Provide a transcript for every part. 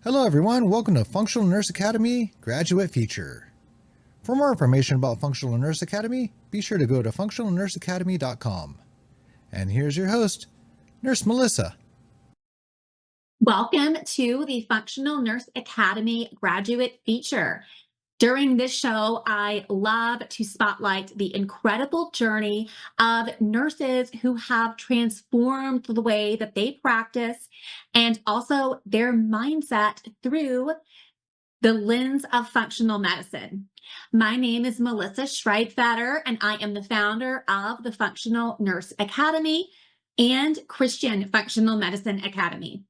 Hello everyone, welcome to Functional Nurse Academy Graduate Feature. For more information about Functional Nurse Academy, be sure to go to functionalnurseacademy.com. And here's your host, Nurse Melissa. Welcome to the Functional Nurse Academy Graduate Feature. During this show, I love to spotlight the incredible journey of nurses who have transformed the way that they practice and also their mindset through the lens of functional medicine. My name is Melissa Schreidfatter, and I am the founder of the Functional Nurse Academy and Christian Functional Medicine Academy.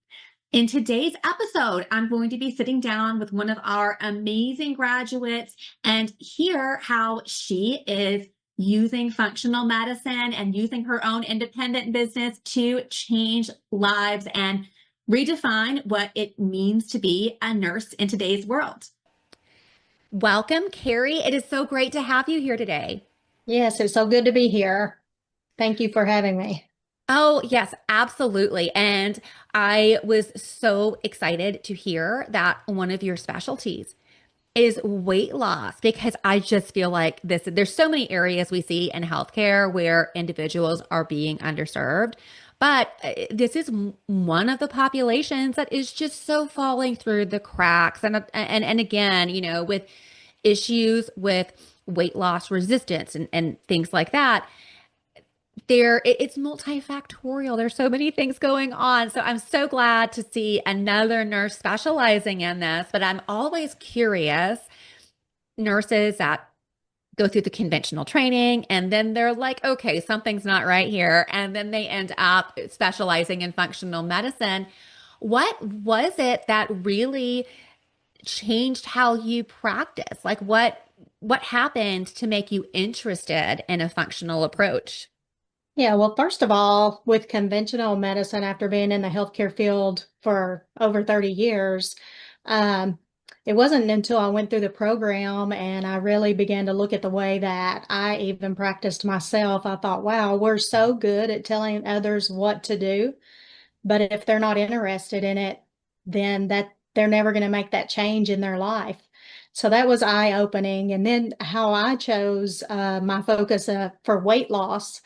In today's episode, I'm going to be sitting down with one of our amazing graduates and hear how she is using functional medicine and using her own independent business to change lives and redefine what it means to be a nurse in today's world. Welcome, Kerri. It is so great to have you here today. Yes, it's so good to be here. Thank you for having me. Oh, yes, absolutely. And I was so excited to hear that one of your specialties is weight loss because I just feel like there's so many areas we see in healthcare where individuals are being underserved. But this is one of the populations that is just so falling through the cracks. And again, with issues with weight loss resistance and things like that, it's multifactorial. There's so many things going on. So I'm so glad to see another nurse specializing in this, but I'm always curious, nurses that go through the conventional training and then they're like, okay, something's not right here. And then they end up specializing in functional medicine. What was it that really changed how you practice? Like what happened to make you interested in a functional approach? Yeah, well, first of all, with conventional medicine, after being in the healthcare field for over 30 years, um, it wasn't until I went through the program and I really began to look at the way that I even practiced myself. I thought, wow, we're so good at telling others what to do. But if they're not interested in it, then they're never going to make that change in their life. So that was eye-opening. And then how I chose my focus for weight loss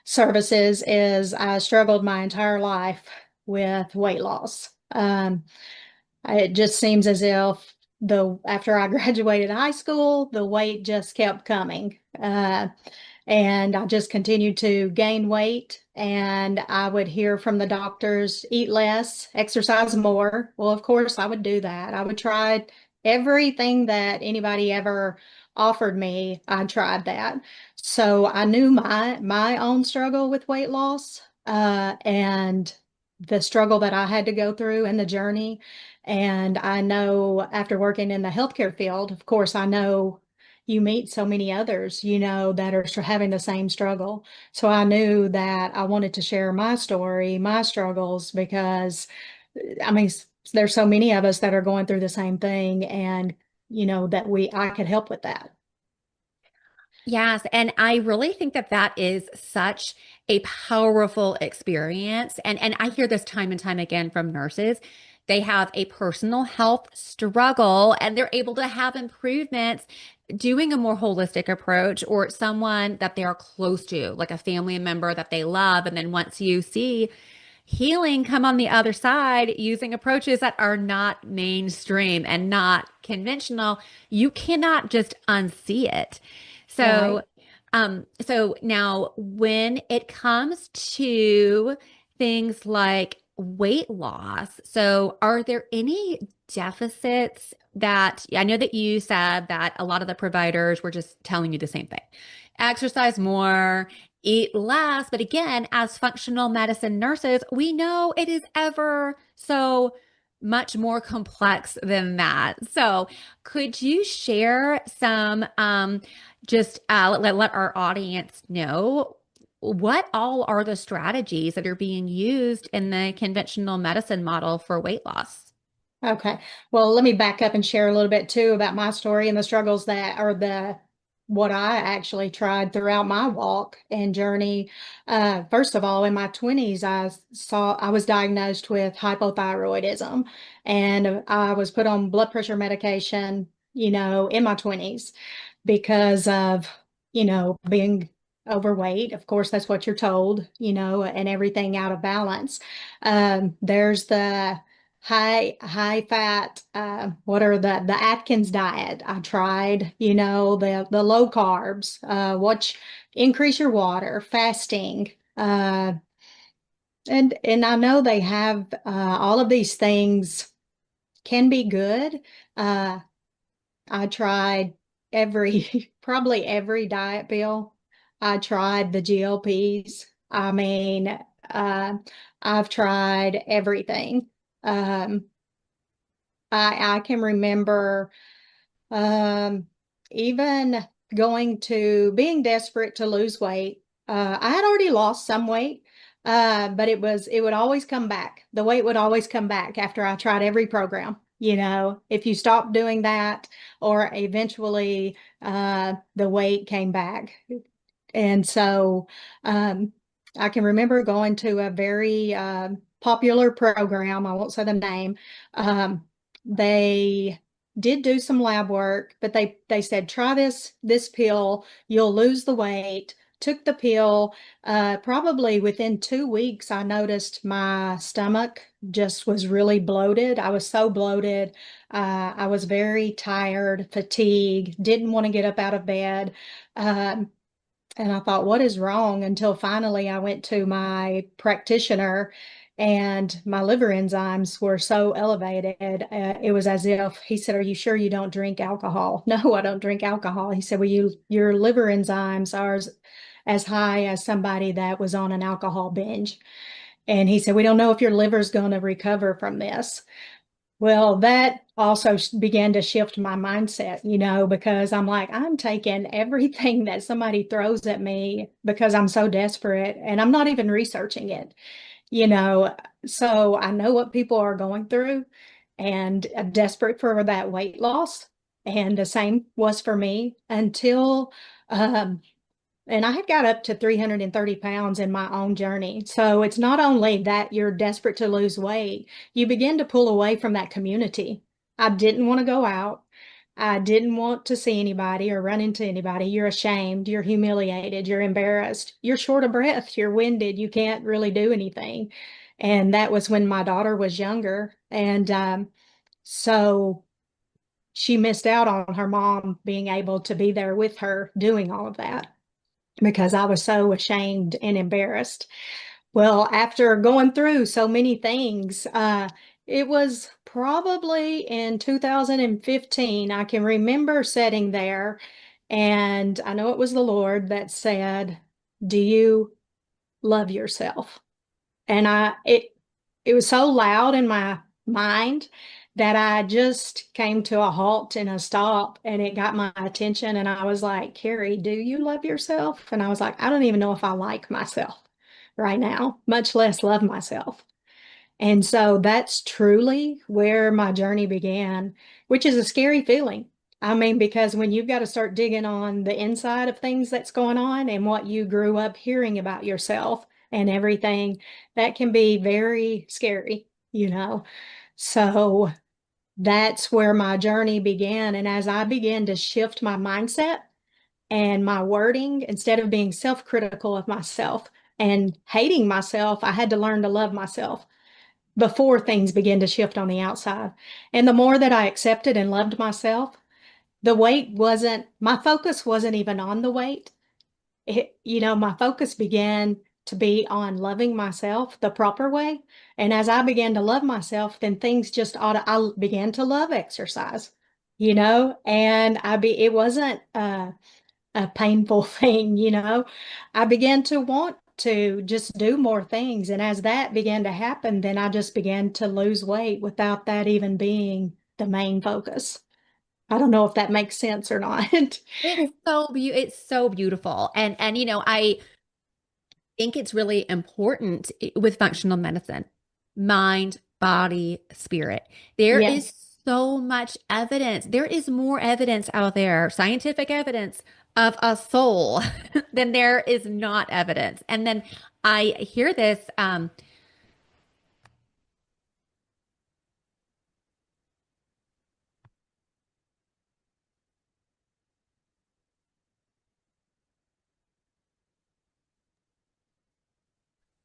services is I struggled my entire life with weight loss. It just seems as if after I graduated high school, the weight just kept coming. And I just continued to gain weight. And I would hear from the doctors, eat less, exercise more. Well, of course, I would do that. I would try everything that anybody ever offered me. I tried that. So I knew my own struggle with weight loss, and the struggle that I had to go through and the journey. And I know after working in the healthcare field, of course, I know you meet so many others, that are having the same struggle. So I knew that I wanted to share my story, my struggles, because I mean, there's so many of us that are going through the same thing, and that I could help with that. Yes, and I really think that that is such a powerful experience. And I hear this time and time again from nurses. They have a personal health struggle and they're able to have improvements doing a more holistic approach or someone that they are close to, like a family member that they love. And then once you see healing come on the other side using approaches that are not mainstream and not conventional, you cannot just unsee it. So, Right. so now when it comes to things like weight loss, so are there any deficits that I know that you said that a lot of the providers were just telling you the same thing? Exercise more, eat less. But again, as functional medicine nurses, we know it is ever so much more complex than that. So, could you share some just let our audience know what all are the strategies that are being used in the conventional medicine model for weight loss? Okay. Well, let me back up and share a little bit too about my story and the struggles that are the what I actually tried throughout my walk and journey. First of all, in my 20s, I was diagnosed with hypothyroidism, and I was put on blood pressure medication, in my 20s because of, being overweight. Of course, that's what you're told, and everything out of balance. There's the high fat, what are the Atkins diet. I tried, the low carbs, increase your water, fasting, and I know they have, all of these things can be good. uh I tried probably every diet pill. I tried the GLPs. I mean, uh, I've tried everything. Um, I can remember, um, even being desperate to lose weight. I had already lost some weight, but it would always come back. The weight would always come back after I tried every program. If you stop doing that, or eventually, the weight came back. And so, I can remember going to a very, popular program. I won't say the name. They did do some lab work, but they said, try this pill, you'll lose the weight. Took the pill. Probably within 2 weeks, I noticed my stomach just was really bloated. I was so bloated. I was very tired, fatigued, didn't want to get up out of bed. Um, and I thought, what is wrong? Until finally I went to my practitioner, and my liver enzymes were so elevated. It was as if he said, "Are you sure you don't drink alcohol?" No, I don't drink alcohol. He said, "Well, your liver enzymes are as high as somebody that was on an alcohol binge." And he said, "We don't know if your liver's going to recover from this." Well, that also began to shift my mindset, because I'm like, I'm taking everything that somebody throws at me because I'm so desperate, and I'm not even researching it, you know. So I know what people are going through, and desperate for that weight loss. And the same was for me until, um, and I had got up to 330 pounds in my own journey. So it's not only that you're desperate to lose weight, you begin to pull away from that community. I didn't want to go out. I didn't want to see anybody or run into anybody. You're ashamed, you're humiliated, you're embarrassed, you're short of breath, you're winded, you can't really do anything. And that was when my daughter was younger. And so she missed out on her mom being able to be there with her doing all of that because I was so ashamed and embarrassed. Well, after going through so many things, it was probably in 2015. I can remember sitting there, and I know it was the Lord that said, "Do you love yourself?" And it was so loud in my mind that I just came to a halt and a stop, and it got my attention. And I was like, "Kerri, do you love yourself?" And I was like, "I don't even know if I like myself right now, much less love myself." And so that's truly where my journey began, which is a scary feeling. I mean, because when you've got to start digging on the inside of things that's going on and what you grew up hearing about yourself and everything, that can be very scary. So that's where my journey began. And as I began to shift my mindset and my wording, instead of being self-critical of myself and hating myself, I had to learn to love myself before things begin to shift on the outside. And the more that I accepted and loved myself, my focus wasn't even on the weight. My focus began to be on loving myself the proper way. And as I began to love myself, then things just I began to love exercise, and it wasn't, a painful thing. I began to want to just do more things. And as that began to happen, then I just began to lose weight without that even being the main focus. I don't know if that makes sense or not. It's so beautiful. And I think it's really important with functional medicine, mind, body, spirit. There is Yes. so much evidence. There is more evidence out there, scientific evidence of a soul, then there is not evidence. And then I hear this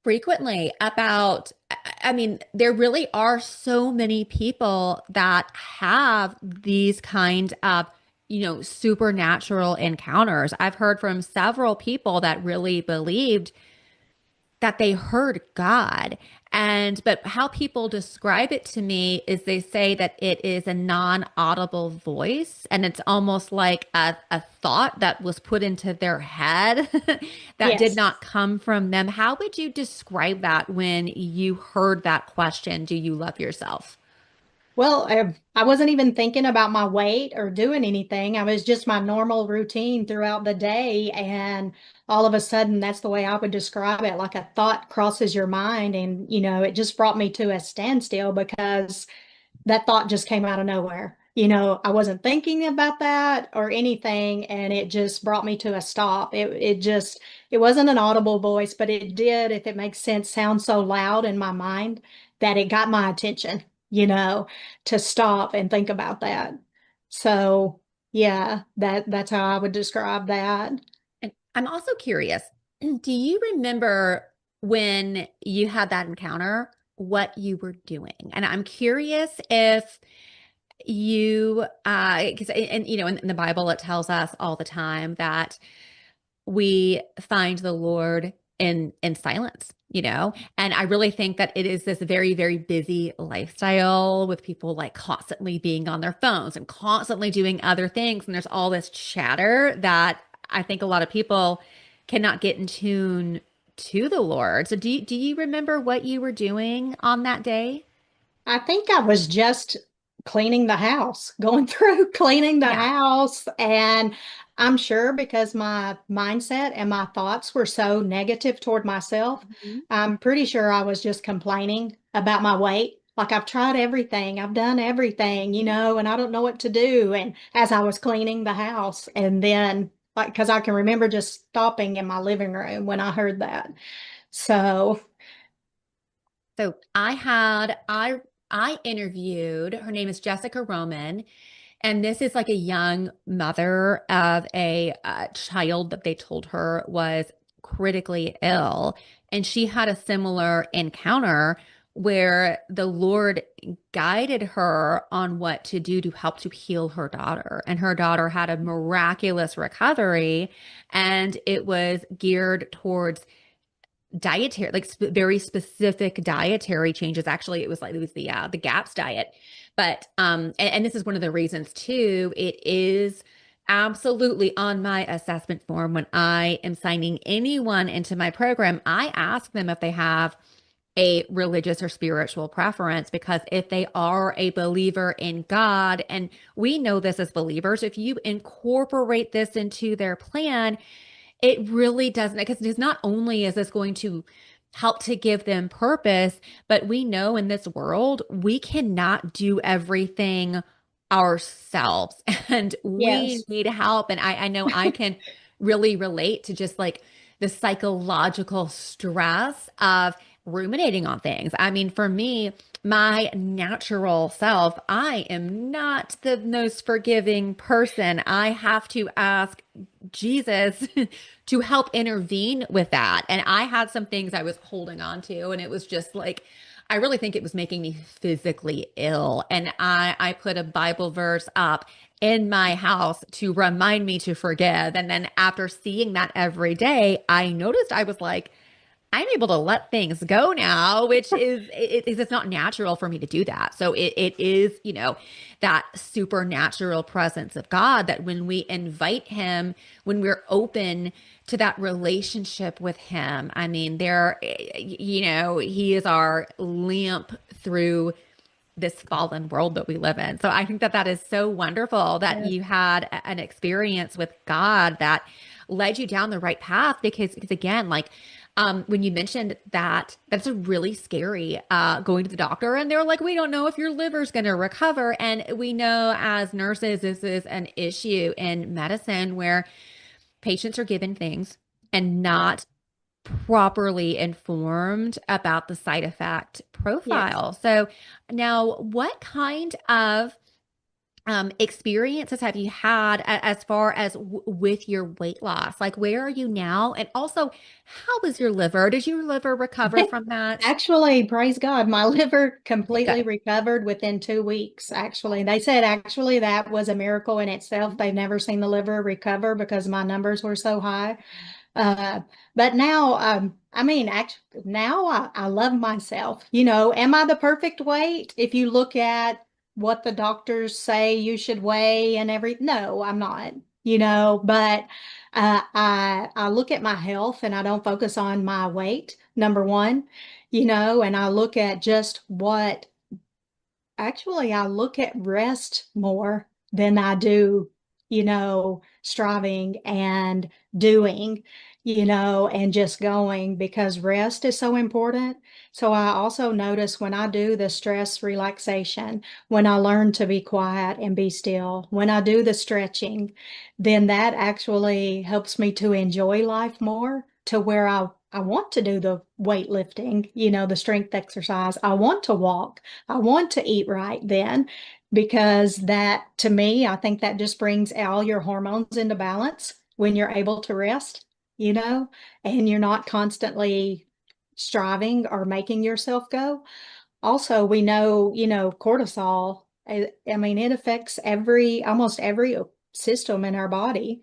frequently about, I mean, there really are so many people that have these kind of, supernatural encounters. I've heard from several people that really believed that they heard God. But how people describe it to me is they say that it is a non-audible voice, and it's almost like a thought that was put into their head that did Yes. not come from them. How would you describe that when you heard that question? Do you love yourself? Well, I wasn't even thinking about my weight or doing anything. I was just my normal routine throughout the day. And all of a sudden, that's the way I would describe it. Like a thought crosses your mind. And, it just brought me to a standstill because that thought just came out of nowhere. I wasn't thinking about that or anything, and it just brought me to a stop. It wasn't an audible voice, but it did, if it makes sense, sound so loud in my mind that it got my attention, to stop and think about that. So yeah, that's how I would describe that. And I'm also curious, do you remember when you had that encounter, what you were doing? And I'm curious if you, because, in the Bible, it tells us all the time that we find the Lord in silence, and I really think that it is this very, very busy lifestyle with people like constantly being on their phones and constantly doing other things. And there's all this chatter that I think a lot of people cannot get in tune to the Lord. So do you remember what you were doing on that day? I think I was just cleaning the house, going through cleaning the Yeah. house. And I'm sure because my mindset and my thoughts were so negative toward myself, Mhm. I'm pretty sure I was just complaining about my weight. Like I've tried everything, I've done everything, and I don't know what to do. And as I was cleaning the house, and then like, because I can remember just stopping in my living room when I heard that. So, So I interviewed, her name is Jessica Roman, and this is like a young mother of a child that they told her was critically ill. And she had a similar encounter where the Lord guided her on what to do to help to heal her daughter. And her daughter had a miraculous recovery, and it was geared towards dietary, like very specific dietary changes. Actually, it was the GAPS diet. But and this is one of the reasons too. It is absolutely on my assessment form when I am signing anyone into my program. I ask them if they have a religious or spiritual preference, because if they are a believer in God, and we know this as believers, if you incorporate this into their plan, it really doesn't, because not only is this going to help to give them purpose, but we know in this world, we cannot do everything ourselves and we yes, need help. And I know I can really relate to just like the psychological stress of ruminating on things. I mean, for me, my natural self, I am not the most forgiving person. I have to ask Jesus to help intervene with that. And I had some things I was holding on to, and it was just like, I really think it was making me physically ill. And I put a Bible verse up in my house to remind me to forgive. And then after seeing that every day, I noticed I was like, I'm able to let things go now, which is it's not natural for me to do that. So it is, that supernatural presence of God that when we invite him, when we're open to that relationship with him, I mean, he is our lamp through this fallen world that we live in. So I think that that is so wonderful that yes, you had an experience with God that led you down the right path, because again, like when you mentioned that, that's a really scary going to the doctor and they're like, we don't know if your liver's going to recover. And we know as nurses, this is an issue in medicine where patients are given things and not properly informed about the side effect Yes. profile. So now what kind of experiences have you had as far as with your weight loss? Like, where are you now? And also, how is your liver? Did your liver recover from that? Actually, praise God, my liver completely Good. recovered within 2 weeks. Actually, they said actually that was a miracle in itself. They've never seen the liver recover because my numbers were so high. Uh, but now, I mean, now I love myself. Am I the perfect weight? If you look at what the doctors say you should weigh and no, I'm not, but I look at my health and I don't focus on my weight, number one, and I look at just what actually, I look at rest more than I do, striving and doing, and just going because rest is so important. So I also notice when I do the stress relaxation, when I learn to be quiet and be still, when I do the stretching, then that actually helps me to enjoy life more to where I want to do the weightlifting, the strength exercise. I want to walk. I want to eat right then because that to me, I think that just brings all your hormones into balance when you're able to rest, you know, and you're not constantly striving or making yourself go. Also, we know, cortisol, I mean, it affects almost every system in our body.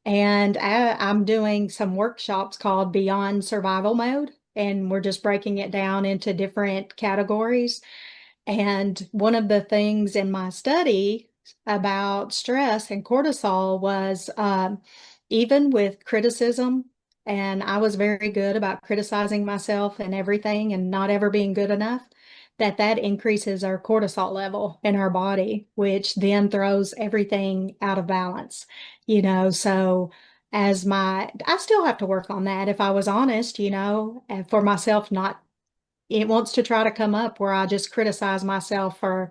And I'm doing some workshops called Beyond Survival Mode, and we're just breaking it down into different categories. And one of the things in my study about stress and cortisol was even with criticism, and I was very good about criticizing myself and everything and not ever being good enough, that increases our cortisol level in our body, which then throws everything out of balance, So I still have to work on that if I was honest, and for myself, not it wants to try to come up where I just criticize myself for,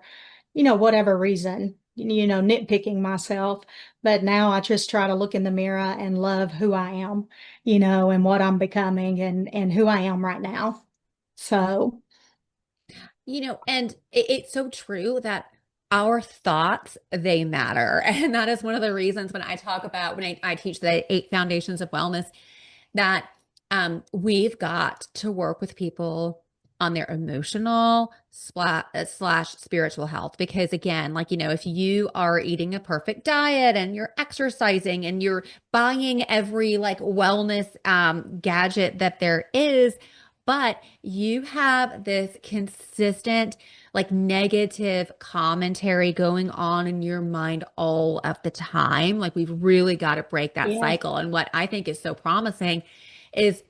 whatever reason, nitpicking myself. But now I just try to look in the mirror and love who I am, and what I'm becoming and who I am right now. So, And it's so true that our thoughts, they matter. And that is one of the reasons when I talk about, when I teach the 8 foundations of wellness, that we've got to work with people on their emotional slash spiritual health. Because again, like, if you are eating a perfect diet and you're exercising and you're buying every like wellness gadget that there is, but you have this consistent, like negative commentary going on in your mind all of the time. Like, we've really got to break that yeah, cycle. And what I think is so promising is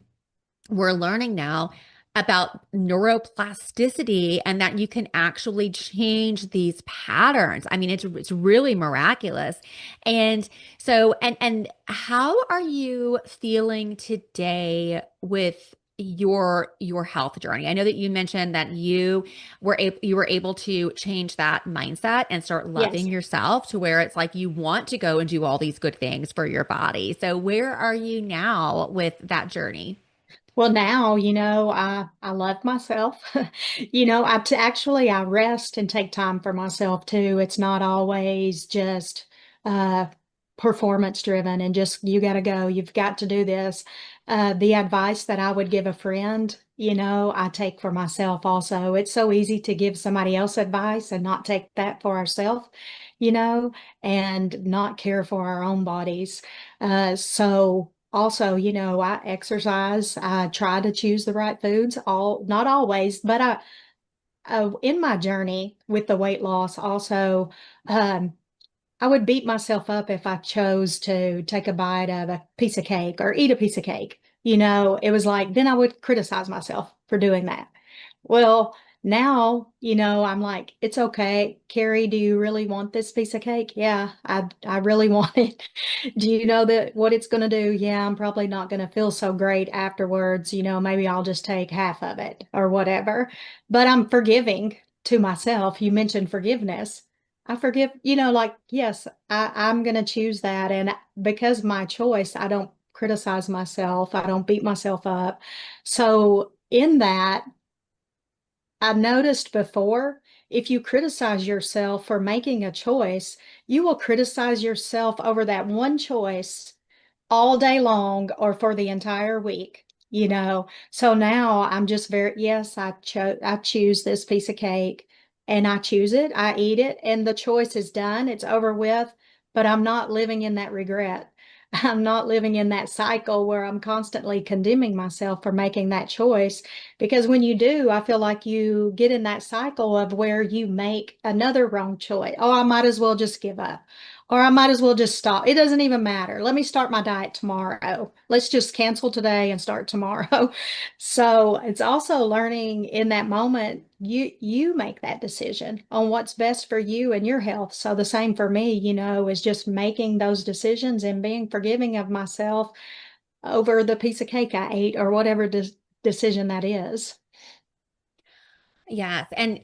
we're learning now about neuroplasticity and that you can actually change these patterns. I mean, it's really miraculous. And so, and how are you feeling today with your health journey? I know that you mentioned that you were able to change that mindset and start loving yes. yourself to where it's like you want to go and do all these good things for your body. So where are you now with that journey? Well, now, I love myself. Actually I rest and take time for myself too. It's not always just uh performance driven and just you got to go, you've got to do this. The advice that I would give a friend, I take for myself also. It's so easy to give somebody else advice and not take that for ourselves, you know, and not care for our own bodies. So also, I exercise. I try to choose the right foods, not always, but in my journey with the weight loss, also, um, I would beat myself up if I chose to take a bite of a piece of cake or eat a piece of cake. It was like, then I would criticize myself for doing that. Well, now, I'm like, it's okay. Kerri, do you really want this piece of cake? Yeah, I really want it. Do you know that what it's going to do? Yeah, I'm probably not going to feel so great afterwards. Maybe I'll just take half of it or whatever. But I'm forgiving to myself. You mentioned forgiveness. I forgive, like, yes, I'm going to choose that. And because my choice, I don't criticize myself. I don't beat myself up. So in that, I noticed before, if you criticize yourself for making a choice, you will criticize yourself over that one choice all day long or for the entire week. So now I'm just very, yes, I choose this piece of cake and I choose it, I eat it, and the choice is done, it's over with, but I'm not living in that regret. I'm not living in that cycle where I'm constantly condemning myself for making that choice. Because when you do, I feel like you get in that cycle of where you make another wrong choice. Oh, I might as well just give up. Or I might as well just stop. It doesn't even matter. Let me start my diet tomorrow. Let's just cancel today and start tomorrow. So it's also learning in that moment, you make that decision on what's best for you and your health. So the same for me, is just making those decisions and being forgiving of myself over the piece of cake I ate or whatever decision that is. Yes. And,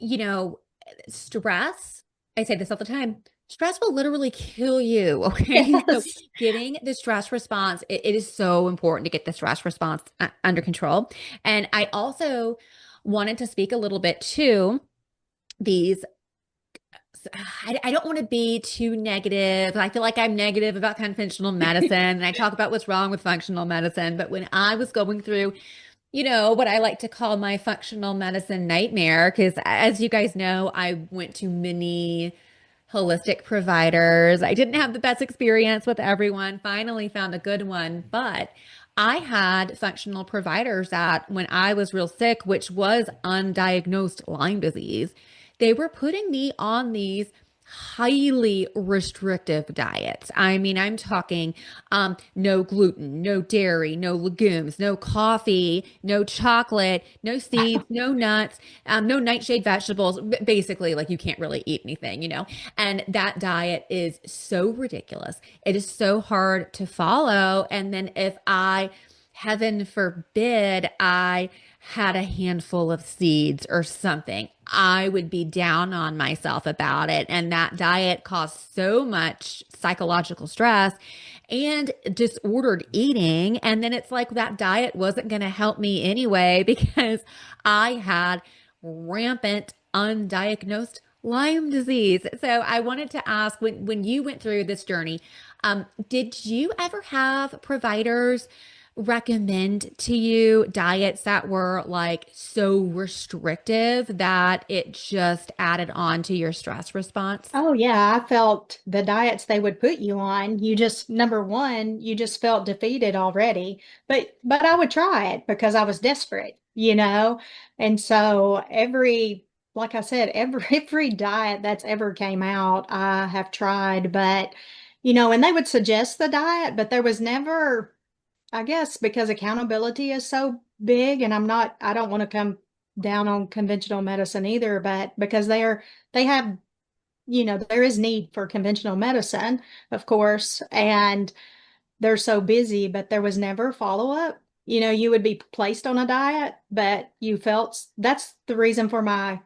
stress, I say this all the time, stress will literally kill you. Okay. So Yes. getting the stress response, it is so important to get the stress response under control. And I also wanted to speak a little bit to these. I don't want to be too negative. I feel like I'm negative about conventional medicine and I talk about what's wrong with functional medicine. But when I was going through what I like to call my functional medicine nightmare, because as you guys know, I went to many holistic providers. I didn't have the best experience with everyone, finally found a good one, but I had functional providers that when I was real sick, which was undiagnosed Lyme disease, they were putting me on these highly restrictive diets. I mean, I'm talking no gluten, no dairy, no legumes, no coffee, no chocolate, no seeds, no nuts, no nightshade vegetables. Basically, like you can't really eat anything. And that diet is so ridiculous. It is so hard to follow. And then if heaven forbid, I had a handful of seeds or something, I would be down on myself about it. And that diet caused so much psychological stress and disordered eating. And then it's like that diet wasn't going to help me anyway because I had rampant undiagnosed Lyme disease. So I wanted to ask when you went through this journey, did you ever have providers recommend to you diets that were like so restrictive that it just added on to your stress response? Oh yeah, I felt the diets they would put you on, you just number one, you just felt defeated already. But I would try it because I was desperate. And so like I said, every diet that's ever came out, I have tried, but and they would suggest the diet, but there was never, I guess because accountability is so big, and I don't want to come down on conventional medicine either, but because they have there is need for conventional medicine, of course, and they're so busy, but there was never follow up. You would be placed on a diet, but you felt that's the reason for my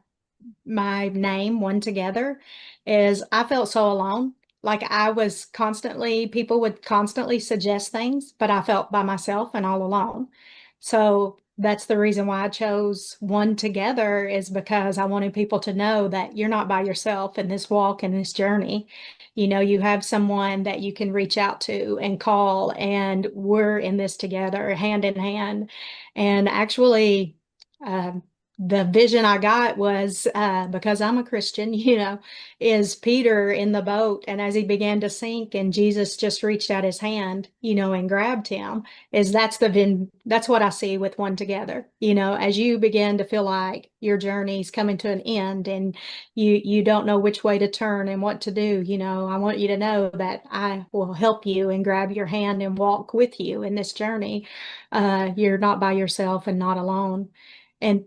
name One Together is I felt so alone. Like I was constantly, people would constantly suggest things, but I felt by myself and all alone. So that's the reason why I chose One Together is because I wanted people to know that you're not by yourself in this walk and this journey. You have someone that you can reach out to and call, and we're in this together, hand in hand. And actually, um, the vision I got was because I'm a Christian, is Peter in the boat. And as he began to sink and Jesus just reached out his hand, and grabbed him, that's what I see with One Together. As you begin to feel like your journey's coming to an end and you don't know which way to turn and what to do, I want you to know that I will help you and grab your hand and walk with you in this journey. You're not by yourself and not alone. And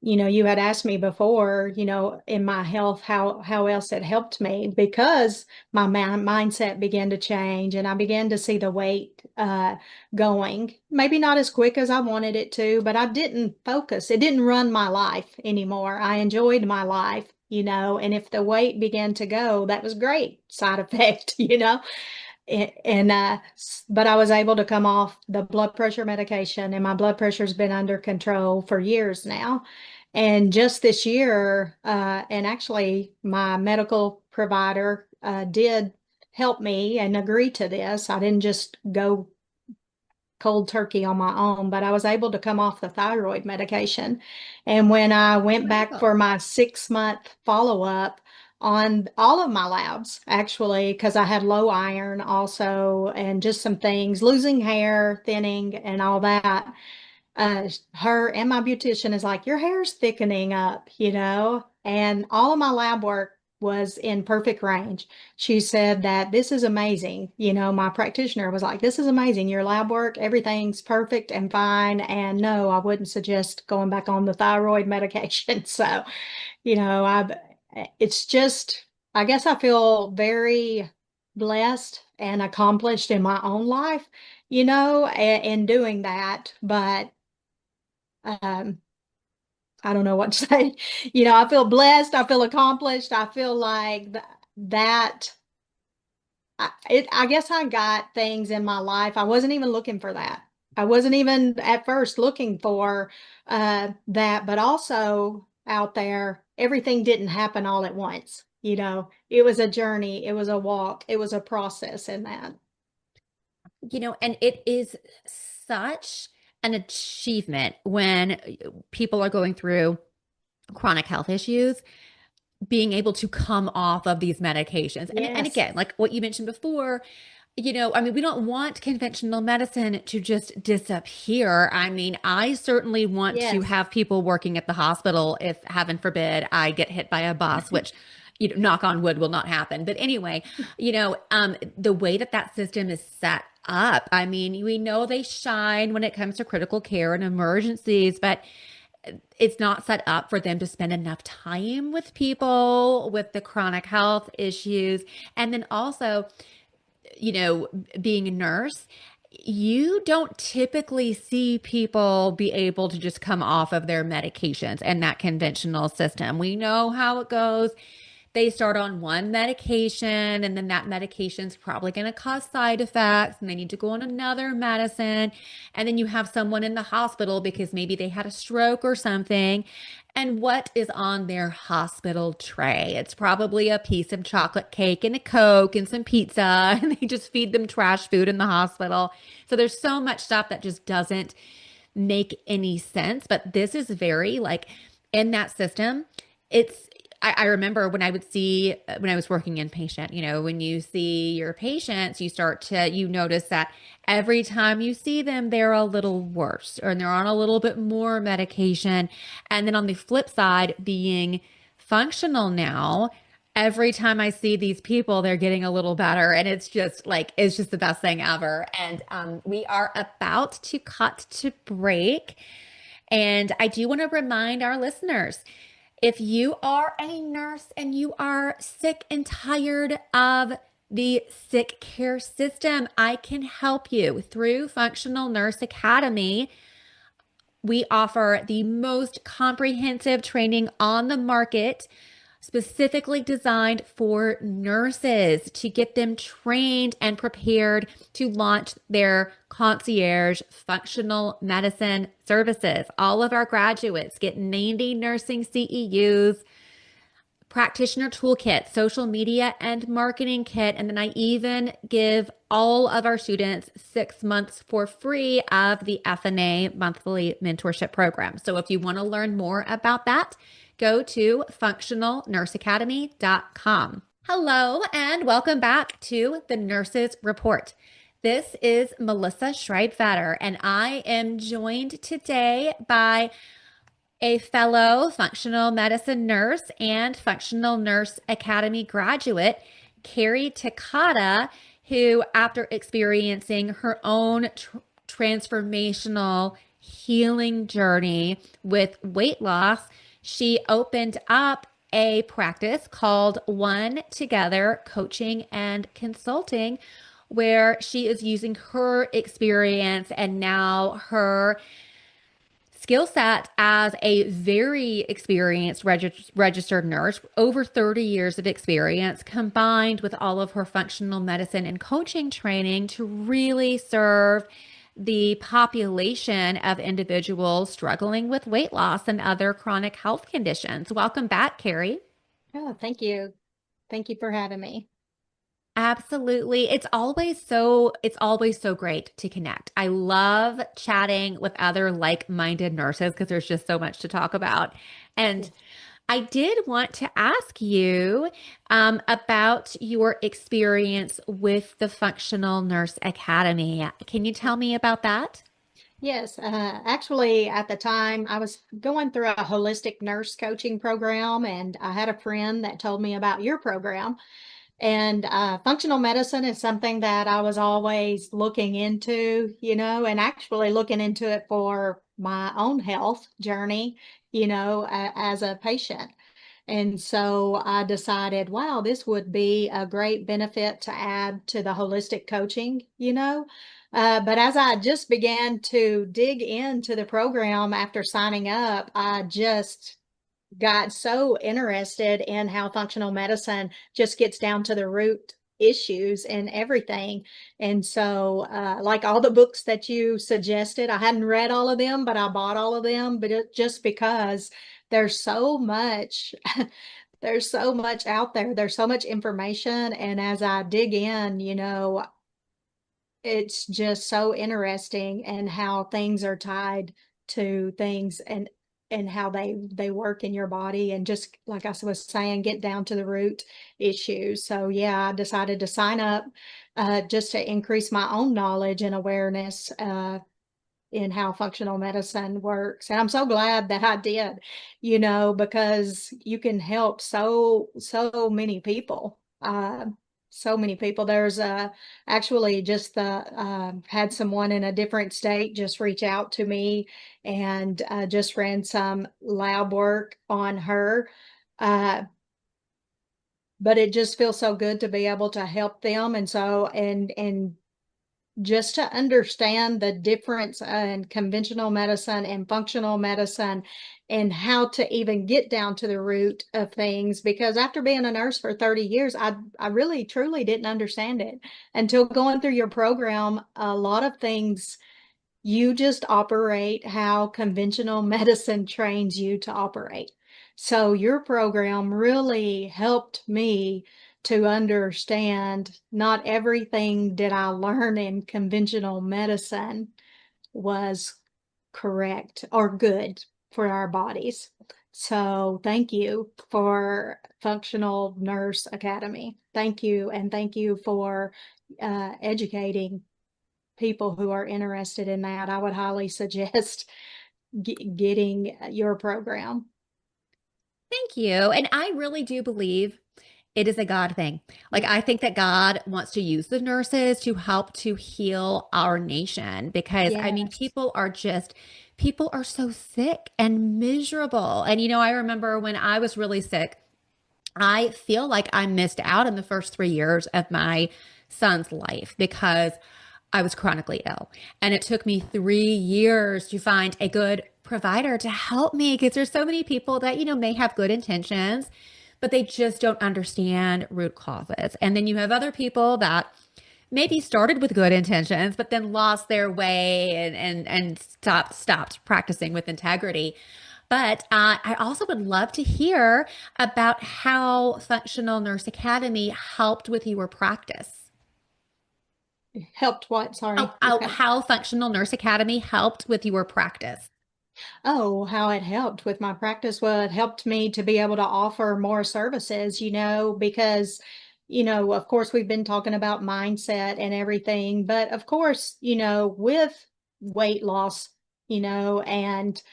you had asked me before, in my health, how else it helped me because my mindset began to change and I began to see the weight going. Maybe not as quick as I wanted it to, but I didn't focus. It didn't run my life anymore. I enjoyed my life, and if the weight began to go, that was great side effect, but I was able to come off the blood pressure medication, and my blood pressure's been under control for years now. And just this year, and actually my medical provider did help me and agree to this. I didn't just go cold turkey on my own, but I was able to come off the thyroid medication. And when I went back Wonderful. for my 6-month follow-up on all of my labs, actually, because I had low iron also, and just some things, losing hair, thinning, and all that, her and my beautician is like, your hair's thickening up, and all of my lab work was in perfect range. She said that this is amazing. My practitioner was like, this is amazing. Your lab work, everything's perfect and fine. And no, I wouldn't suggest going back on the thyroid medication. So, it's just, I guess I feel very blessed and accomplished in my own life, in doing that. But um, I don't know what to say. I feel blessed. I feel accomplished. I feel like that. I guess I got things in my life. I wasn't even looking for that. I wasn't even at first looking for that, but also out there, everything didn't happen all at once. It was a journey. It was a walk. It was a process in that. And it is such an achievement when people are going through chronic health issues, being able to come off of these medications. And Yes. again, like what you mentioned before, I mean, we don't want conventional medicine to just disappear. I mean, I certainly want to Yes. have people working at the hospital if, heaven forbid, I get hit by a bus, which, knock on wood, will not happen. But anyway, the way that that system is set up, I mean, we know they shine when it comes to critical care and emergencies, but it's not set up for them to spend enough time with people with the chronic health issues. And then also, being a nurse, you don't typically see people be able to just come off of their medications and that conventional system. We know how it goes. They start on one medication, and then that medication's probably going to cause side effects, and they need to go on another medicine. And then you have someone in the hospital because maybe they had a stroke or something. And what is on their hospital tray? It's probably a piece of chocolate cake and a Coke and some pizza, and they just feed them trash food in the hospital. So there's so much stuff that just doesn't make any sense. But this is very like in that system. It's I remember when I would see when I was working inpatient, when you see your patients, you notice that every time you see them, they're a little worse or they're on a little bit more medication. And then on the flip side, being functional now, every time I see these people, they're getting a little better. And it's just the best thing ever. And we are about to cut to break. And I do want to remind our listeners, if you are a nurse and you are sick and tired of the sick care system, I can help you through Functional Nurse Academy. We offer the most comprehensive training on the market, specifically designed for nurses to get them trained and prepared to launch their concierge functional medicine services. All of our graduates get 90 nursing CEUs, practitioner toolkit, social media and marketing kit. And then I even give all of our students 6 months for free of the FNA monthly mentorship program. So if you want to learn more about that, go to functionalnurseacademy.com. Hello, and welcome back to the Nurses Report. This is Melissa Schreibfatter, and I am joined today by a fellow functional medicine nurse and Functional Nurse Academy graduate, Kerri Takata, who, after experiencing her own transformational healing journey with weight loss, she opened up a practice called One Together Coaching and Consulting, where she is using her experience and now her skill set as a very experienced registered nurse, over 30 years of experience, combined with all of her functional medicine and coaching training to really serve the population of individuals struggling with weight loss and other chronic health conditions. Welcome back, Kerri. Oh, thank you. Thank you for having me. Absolutely. It's always so great to connect. I love chatting with other like-minded nurses because there's just so much to talk about. And Yes. I did want to ask you about your experience with the Functional Nurse Academy. Can you tell me about that? Yes, actually, at the time, I was going through a holistic nurse coaching program, and I had a friend that told me about your program. And functional medicine is something that I was always looking into, and actually looking into it for my own health journey, as a patient. And so I decided, wow, this would be a great benefit to add to the holistic coaching. But as I just began to dig into the program after signing up, I just got so interested in how functional medicine just gets down to the root issues and everything. And so, like all the books that you suggested, I hadn't read all of them, but I bought all of them, but just because there's so much. There's so much out there. There's so much information. And as I dig in, it's just so interesting and how things are tied to things and how they work in your body, and just like I was saying, get down to the root issues. So yeah, I decided to sign up just to increase my own knowledge and awareness in how functional medicine works. And I'm so glad that I did, because you can help so many people. So many people. There's actually just had someone in a different state just reach out to me, and just ran some lab work on her. Uh, but it just feels so good to be able to help them. And so, and just to understand the difference in conventional medicine and functional medicine, and how to even get down to the root of things. Because after being a nurse for 30 years, I really truly didn't understand it until going through your program. A lot of things you just operate how conventional medicine trains you to operate. So your program really helped me to understand not everything that I learned in conventional medicine was correct or good for our bodies. So thank you for Functional Nurse Academy. Thank you. And thank you for educating people who are interested in that. I would highly suggest getting your program. Thank you. And I really do believe it is a God thing. Like, Yeah. I think that God wants to use the nurses to help to heal our nation because, I mean, Yes. people are so sick and miserable. And, I remember when I was really sick, I feel like I missed out in the first 3 years of my son's life because I was chronically ill. And it took me 3 years to find a good provider to help me because there's so many people that, may have good intentions, but they just don't understand root causes. And then you have other people that maybe started with good intentions, but then lost their way and stopped practicing with integrity. But I also would love to hear about how Functional Nurse Academy helped with your practice. Helped what? Sorry, you cut. How Functional Nurse Academy helped with your practice. Oh, how it helped with my practice. Well, it helped me to be able to offer more services, because, of course, we've been talking about mindset and everything, but of course, with weight loss, and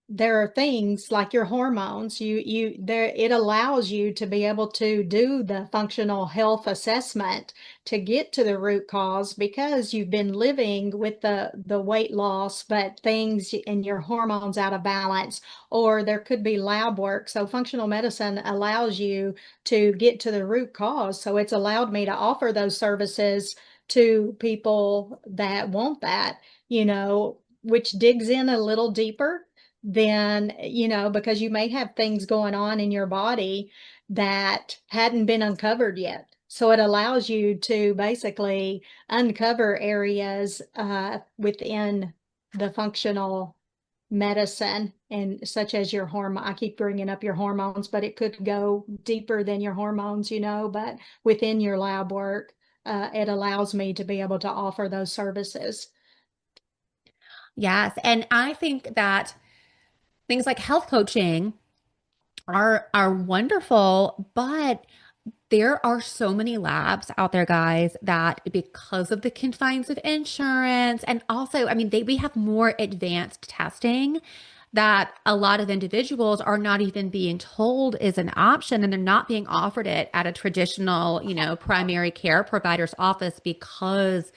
there are things like your hormones, it allows you to be able to do the functional health assessment to get to the root cause, because you've been living with the weight loss but things in your hormones out of balance, or there could be lab work. So functional medicine allows you to get to the root cause. So it's allowed me to offer those services to people that want that, which digs in a little deeper than, because you may have things going on in your body that hadn't been uncovered yet. So it allows you to basically uncover areas within the functional medicine, and such as your hormone. I keep bringing up your hormones, but it could go deeper than your hormones, but within your lab work, it allows me to be able to offer those services. Yes. And I think that things like health coaching are wonderful, but there are so many labs out there, guys, that because of the confines of insurance, and also, I mean, we have more advanced testing that a lot of individuals are not even being told is an option, and they're not being offered it at a traditional, primary care provider's office because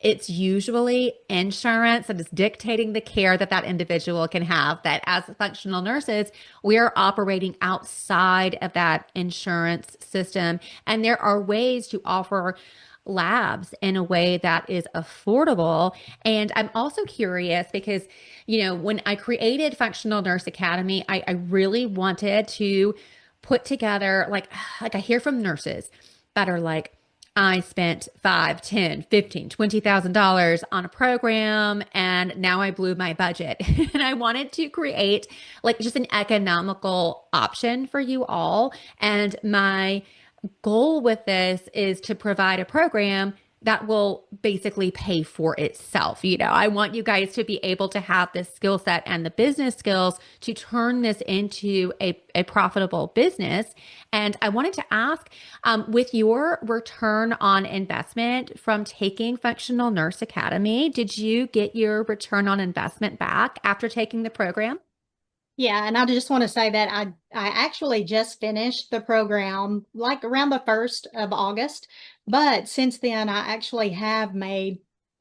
it's usually insurance that is dictating the care that that individual can have. That as functional nurses, we are operating outside of that insurance system. And there are ways to offer labs in a way that is affordable. And I'm also curious because, when I created Functional Nurse Academy, I really wanted to put together like I hear from nurses that are like, I spent 5, 10, 15, $20,000 on a program and now I blew my budget. And I wanted to create like just an economical option for you all. And my goal with this is to provide a program that will basically pay for itself. I want you guys to be able to have this skill set and the business skills to turn this into a profitable business. And I wanted to ask, with your return on investment from taking Functional Nurse Academy, did you get your return on investment back after taking the program? Yeah, and I just want to say that I actually just finished the program like around the 1st of August, but since then I actually have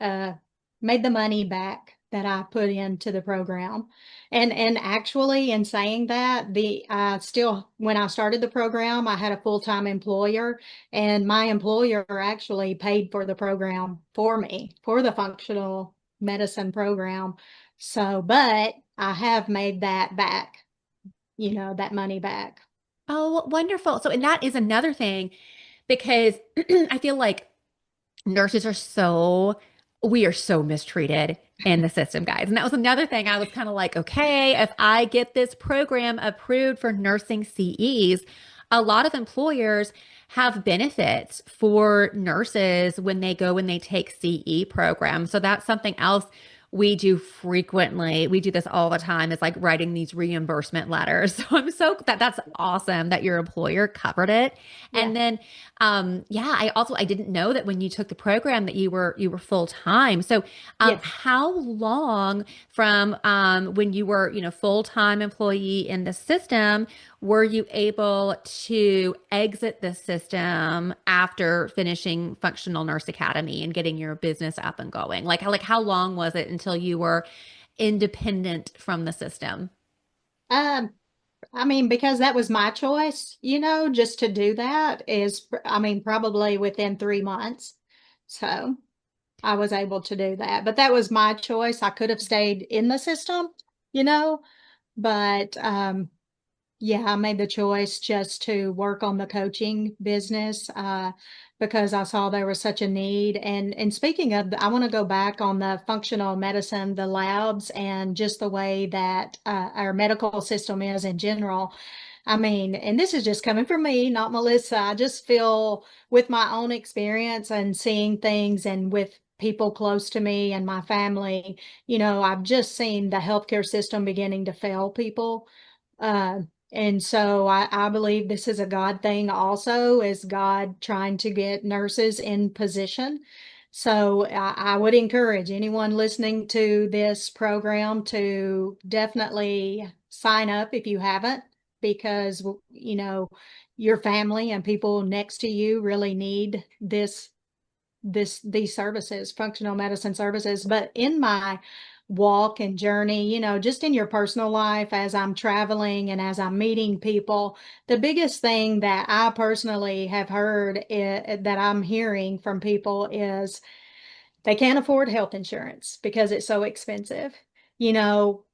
uh made the money back that I put into the program. And actually in saying that, the still when I started the program, I had a full-time employer, and my employer actually paid for the program for me, for the functional medicine program. So, but I have made that back, that money back. Oh, wonderful. So, and that is another thing because I feel like nurses we are so mistreated in the system, guys. And that was another thing I was kind of like, okay, if I get this program approved for nursing CEs, a lot of employers have benefits for nurses when they go and they take CE programs. So that's something else we do frequently. We do this all the time. It's like writing these reimbursement letters. So I'm so that's awesome that your employer covered it. Yeah. And then yeah, I didn't know that when you took the program that you were full time. So Yes. how long from when you were, full time employee in the system were you able to exit the system after finishing Functional Nurse Academy and getting your business up and going? Like how long was it until you were independent from the system? Um, I mean, because that was my choice, just to do that I mean, probably within 3 months. So I was able to do that, but that was my choice. I could have stayed in the system, you know, but yeah, I made the choice just to work on the coaching business because I saw there was such a need. And speaking of, I want to go back on the functional medicine, the labs, and just the way that our medical system is in general. I mean, and this is just coming from me, not Melissa. I just feel with my own experience and seeing things and with people close to me and my family, I've just seen the healthcare system beginning to fail people. Uh, and so I believe this is a God thing also, is God trying to get nurses in position. So I would encourage anyone listening to this program to definitely sign up if you haven't, because, your family and people next to you really need these services, functional medicine services. But in my walk and journey, just in your personal life, as I'm traveling and as I'm meeting people, the biggest thing that I personally have heard that I'm hearing from people is They can't afford health insurance because it's so expensive. You know,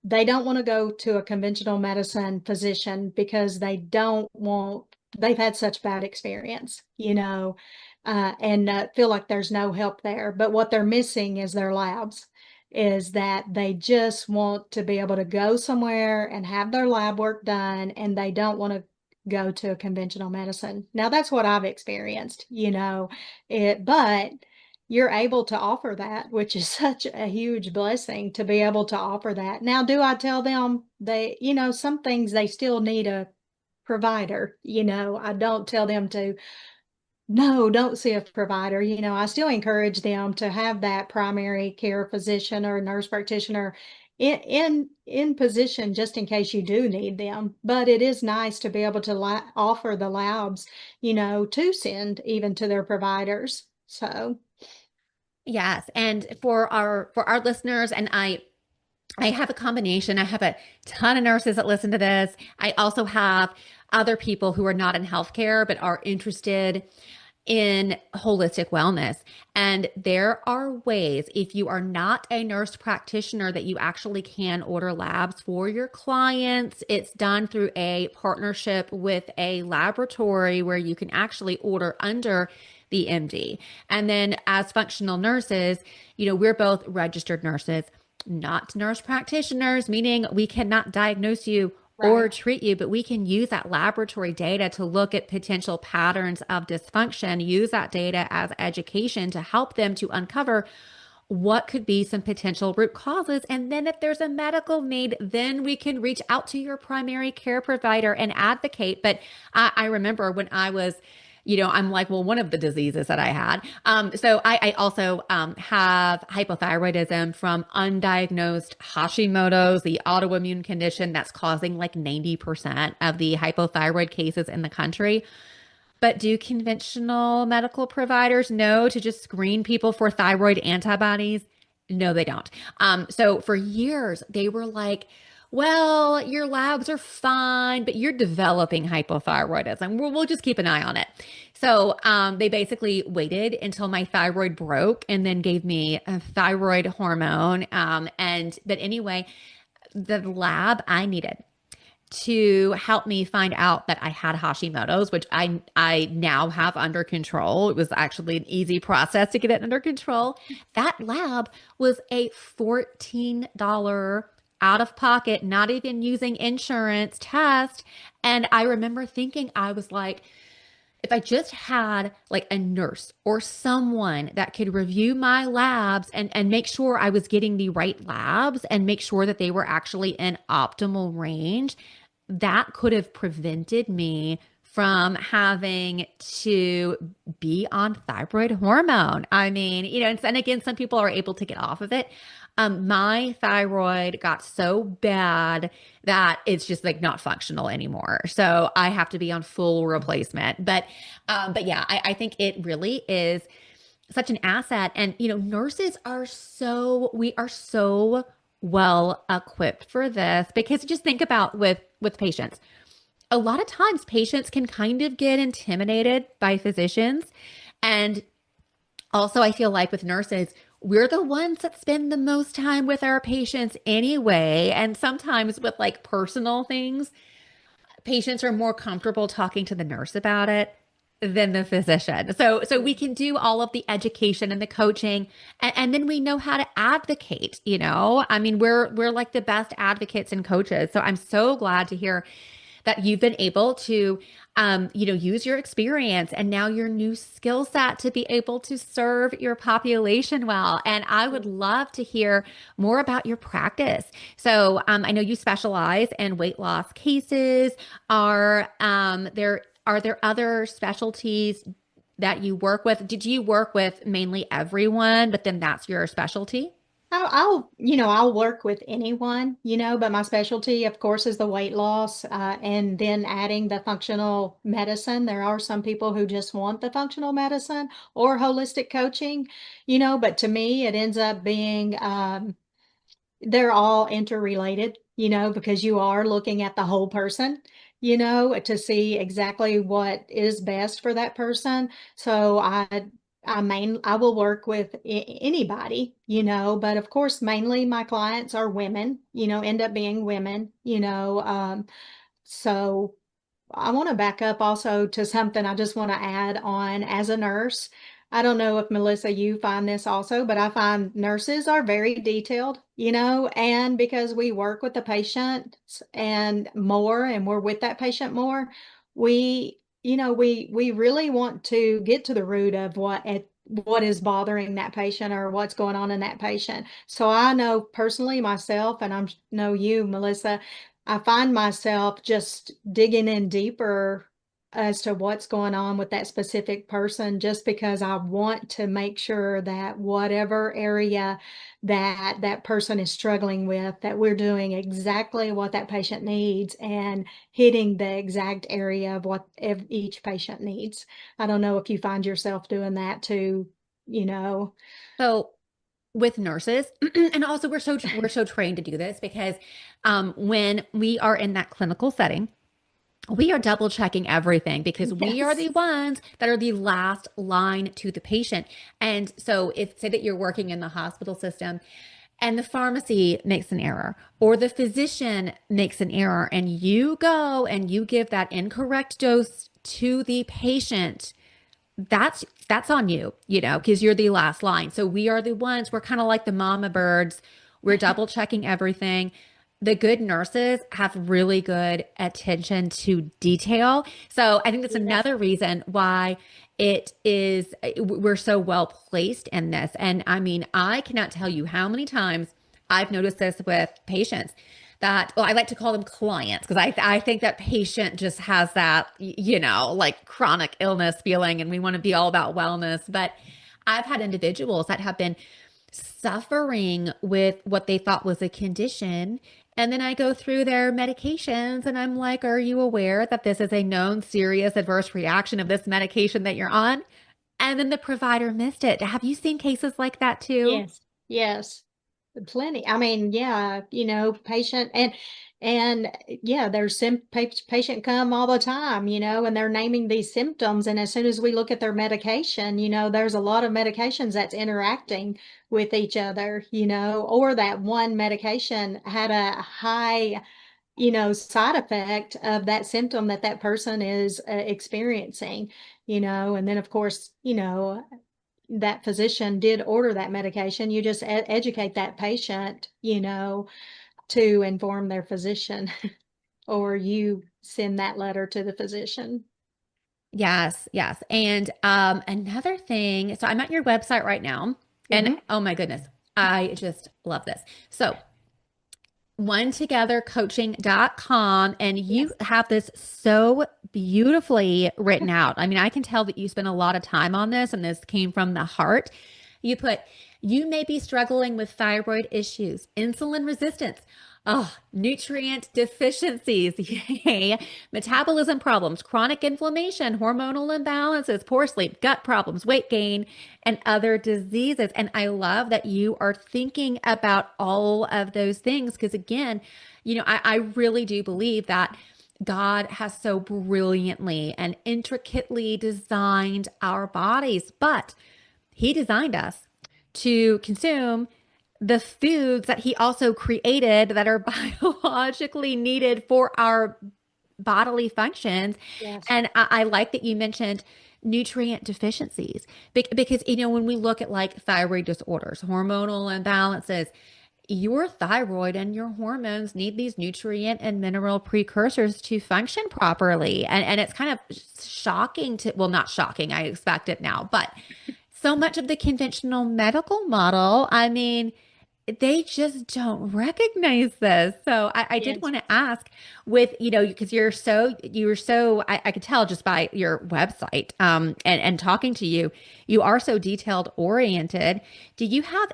they don't want to go to a conventional medicine physician because they've had such bad experience, and feel like there's no help there. But what they're missing is their labs, is that they just want to be able to go somewhere and have their lab work done, and they don't want to go to a conventional medicine. Now, that's what I've experienced, but you're able to offer that, which is such a huge blessing to be able to offer that. Now, do I tell them some things they still need a provider? I don't tell them to, no, don't see a provider. I still encourage them to have that primary care physician or nurse practitioner in position just in case you do need them. But it is nice to be able to offer the labs, to send even to their providers. So. Yes, and for our listeners, and I have a combination. I have a ton of nurses that listen to this. I also have other people who are not in healthcare but are interested in holistic wellness. And there are ways, if you are not a nurse practitioner, that you actually can order labs for your clients. It's done through a partnership with a laboratory where you can actually order under the MD. And then as functional nurses, we're both registered nurses, not nurse practitioners, meaning we cannot diagnose you or Right. treat you, but we can use that laboratory data to look at potential patterns of dysfunction, use that data as education to help them to uncover what could be some potential root causes. And then if there's a medical need, then we can reach out to your primary care provider and advocate. But I remember when I was, I'm like, well, one of the diseases that I had. So I also have hypothyroidism from undiagnosed Hashimoto's, the autoimmune condition that's causing like 90% of the hypothyroid cases in the country. But do conventional medical providers know to just screen people for thyroid antibodies? No, they don't. So for years, they were like, well, your labs are fine, but you're developing hypothyroidism. We'll just keep an eye on it. So they basically waited until my thyroid broke and then gave me a thyroid hormone. But anyway, the lab I needed to help me find out that I had Hashimoto's, which I now have under control. It was actually an easy process to get it under control. That lab was a $14 out of pocket, not even using insurance test. And I remember thinking, I was like, if I just had like a nurse or someone that could review my labs and make sure I was getting the right labs and make sure that they were actually in optimal range, that could have prevented me from having to be on thyroid hormone. I mean, and again, some people are able to get off of it. My thyroid got so bad that it's just like not functional anymore. So I have to be on full replacement. But yeah, I think it really is such an asset. And nurses we are so well equipped for this, because just think about with patients. A lot of times patients can kind of get intimidated by physicians. And also, I feel like with nurses, we're the ones that spend the most time with our patients anyway. And sometimes with like personal things, patients are more comfortable talking to the nurse about it than the physician. So we can do all of the education and the coaching, and then we know how to advocate. I mean, we're like the best advocates and coaches. So I'm so glad to hear that you've been able to use your experience and now your new skill set to be able to serve your population well. And I would love to hear more about your practice. So I know you specialize in weight loss cases. Are there other specialties that you work with? Did you work with mainly everyone, but then that's your specialty? I'll work with anyone, but my specialty, of course, is the weight loss, and then adding the functional medicine. There are some people who just want the functional medicine or holistic coaching, but to me, it ends up being, they're all interrelated, because you are looking at the whole person, to see exactly what is best for that person. So I will work with anybody, but of course, mainly my clients are women, end up being women, so I want to back up also to something I just want to add on as a nurse. I don't know if Melissa, you find this also, but I find nurses are very detailed, and because we work with the patient and more, and we're with that patient more, we really want to get to the root of what is bothering that patient or what's going on in that patient. So I know personally myself, and I know you, Melissa, I find myself just digging in deeper as to what's going on with that specific person, just because I want to make sure that whatever area that that person is struggling with, that we're doing exactly what that patient needs and hitting the exact area of what each patient needs. I don't know if you find yourself doing that too, you know. So with nurses, and also we're so trained to do this because when we are in that clinical setting, we are double checking everything because we are Yes. the ones that are the last line to the patient. And so if say that you're working in the hospital system and the pharmacy makes an error or the physician makes an error and you go and you give that incorrect dose to the patient, that's on you, because you're the last line. So we are the ones, we're kind of like the mama birds. We're double checking everything. The good nurses have really good attention to detail. So I think that's Yes. another reason why we're so well placed in this. And I mean, I cannot tell you how many times I've noticed this with patients that, well, I like to call them clients because I think that patient just has that, like chronic illness feeling and we want to be all about wellness. But I've had individuals that have been suffering with what they thought was a condition. And then I go through their medications and I'm like, are you aware that this is a known serious adverse reaction of this medication that you're on? And then the provider missed it. Have you seen cases like that too? Yes. Yes. Plenty. I mean, yeah, patient and yeah, there's patient come all the time, and they're naming these symptoms. And as soon as we look at their medication, there's a lot of medications that's interacting with each other, or that one medication had a high, side effect of that symptom that that person is experiencing, and then of course, that physician did order that medication. You just educate that patient, to inform their physician, or you send that letter to the physician. Yes, yes. And another thing, so I'm at your website right now, and Hmm. oh my goodness, I just love this. So onetogethercoaching.com, and you Yes. have this so beautifully written out. I mean, I can tell that you spent a lot of time on this and this came from the heart. You put, you may be struggling with thyroid issues, insulin resistance, oh, nutrient deficiencies, yay, metabolism problems, chronic inflammation, hormonal imbalances, poor sleep, gut problems, weight gain, and other diseases. And I love that you are thinking about all of those things because, again, I really do believe that God has so brilliantly and intricately designed our bodies, but He designed us to consume the foods that He also created that are biologically needed for our bodily functions. Yes. And I like that you mentioned nutrient deficiencies because, when we look at like thyroid disorders, hormonal imbalances, your thyroid and your hormones need these nutrient and mineral precursors to function properly. And it's kind of shocking well, not shocking, I expect it now, but so much of the conventional medical model, I mean, they just don't recognize this. So I did Yes. want to ask with, because I could tell just by your website and talking to you, you are so detailed oriented. Do you have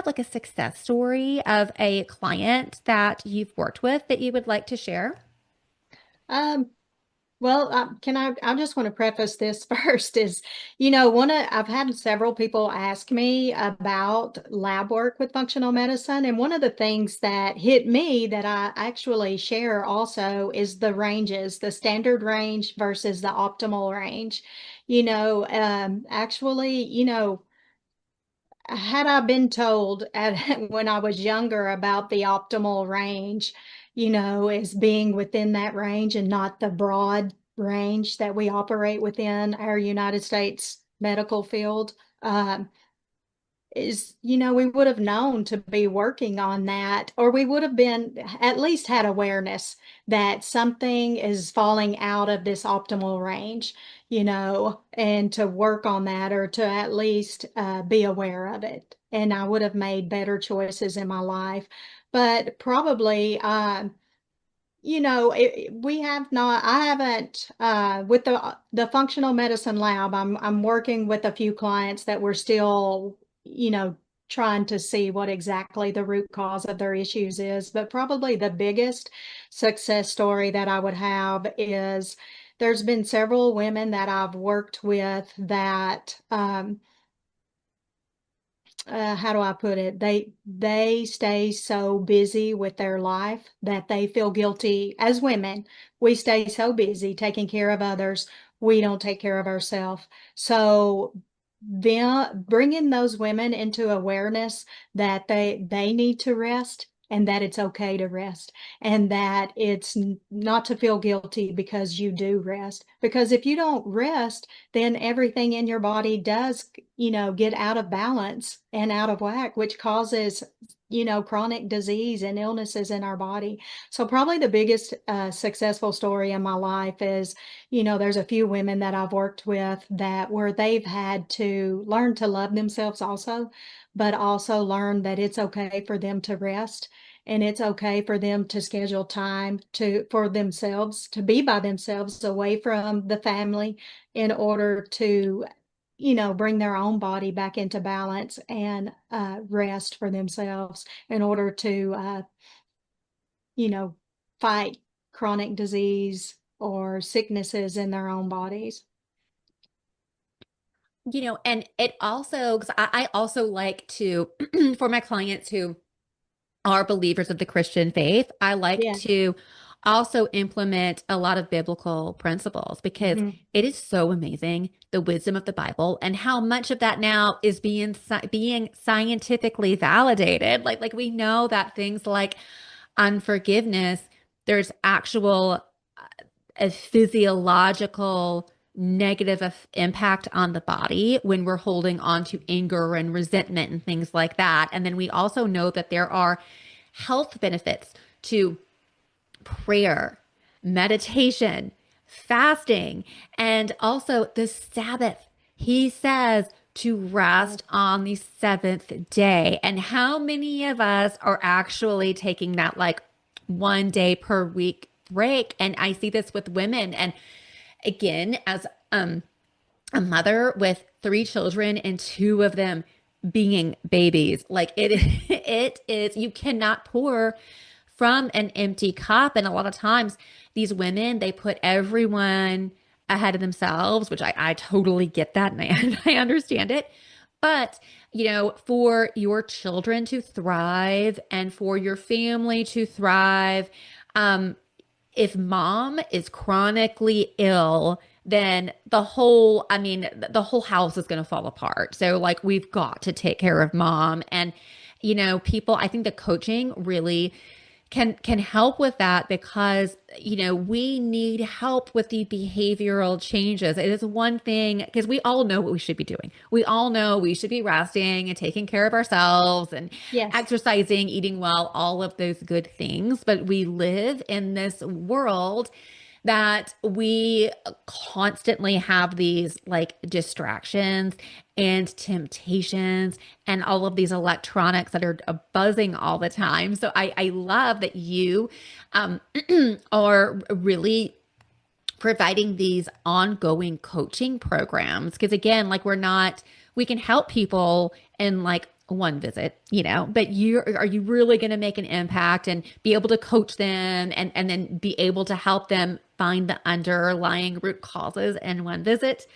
like a success story of a client that you've worked with that you would like to share? Um, Well, I just want to preface this first is, I've had several people ask me about lab work with functional medicine. And one of the things that hit me that I actually share also is the ranges, the standard range versus the optimal range. Actually, had I been told when I was younger about the optimal range, as being within that range and not the broad range that we operate within our United States medical field, um, we would have known to be working on that, or we would have been at least had awareness that something is falling out of this optimal range, and to work on that or to at least be aware of it. And I would have made better choices in my life. But probably, we have not, I haven't, with the functional medicine lab, I'm working with a few clients that we're still, trying to see what exactly the root cause of their issues is. But probably the biggest success story that I would have is there's been several women that I've worked with that, how do I put it? They stay so busy with their life that they feel guilty. As women, we stay so busy taking care of others, we don't take care of ourselves. So them bringing those women into awareness that they need to rest and that it's okay to rest and that it's not to feel guilty because you do rest. Because if you don't rest, then everything in your body does, get out of balance and out of whack, which causes, chronic disease and illnesses in our body. So probably the biggest successful story in my life is, there's a few women that I've worked with that where they've had to learn to love themselves also, but also learn that it's okay for them to rest and it's okay for them to schedule time for themselves to be by themselves away from the family in order to bring their own body back into balance and rest for themselves in order to you know fight chronic disease or sicknesses in their own bodies. And it also, because I also like to, for my clients who are believers of the Christian faith, I like Yeah. to also implement a lot of biblical principles because Mhm. it is so amazing the wisdom of the Bible and how much of that now is being scientifically validated. Like we know that things like unforgiveness, there's actual a physiological negative impact on the body when we're holding on to anger and resentment and things like that. And then we also know that there are health benefits to prayer, meditation, fasting, and also the Sabbath. He says to rest on the seventh day. And how many of us are actually taking that like 1 day per week break? And I see this with women. And again, as a mother with three children and two of them being babies, like it, it is, you cannot pour from an empty cup. And a lot of times these women, they put everyone ahead of themselves, which I totally get that, and I understand it. But, for your children to thrive and for your family to thrive, um, if mom is chronically ill, then the whole house is going to fall apart. So like we've got to take care of mom and people, I think the coaching really can help with that because we need help with the behavioral changes. It is one thing because we all know what we should be doing. We all know we should be resting and taking care of ourselves and Yes. exercising, eating well, all of those good things, but we live in this world that we constantly have these like distractions and temptations and all of these electronics that are buzzing all the time. So I love that you um, are really providing these ongoing coaching programs. Because again, like we can help people in like one visit, but are you really going to make an impact and be able to coach them and then be able to help them find the underlying root causes in one visit?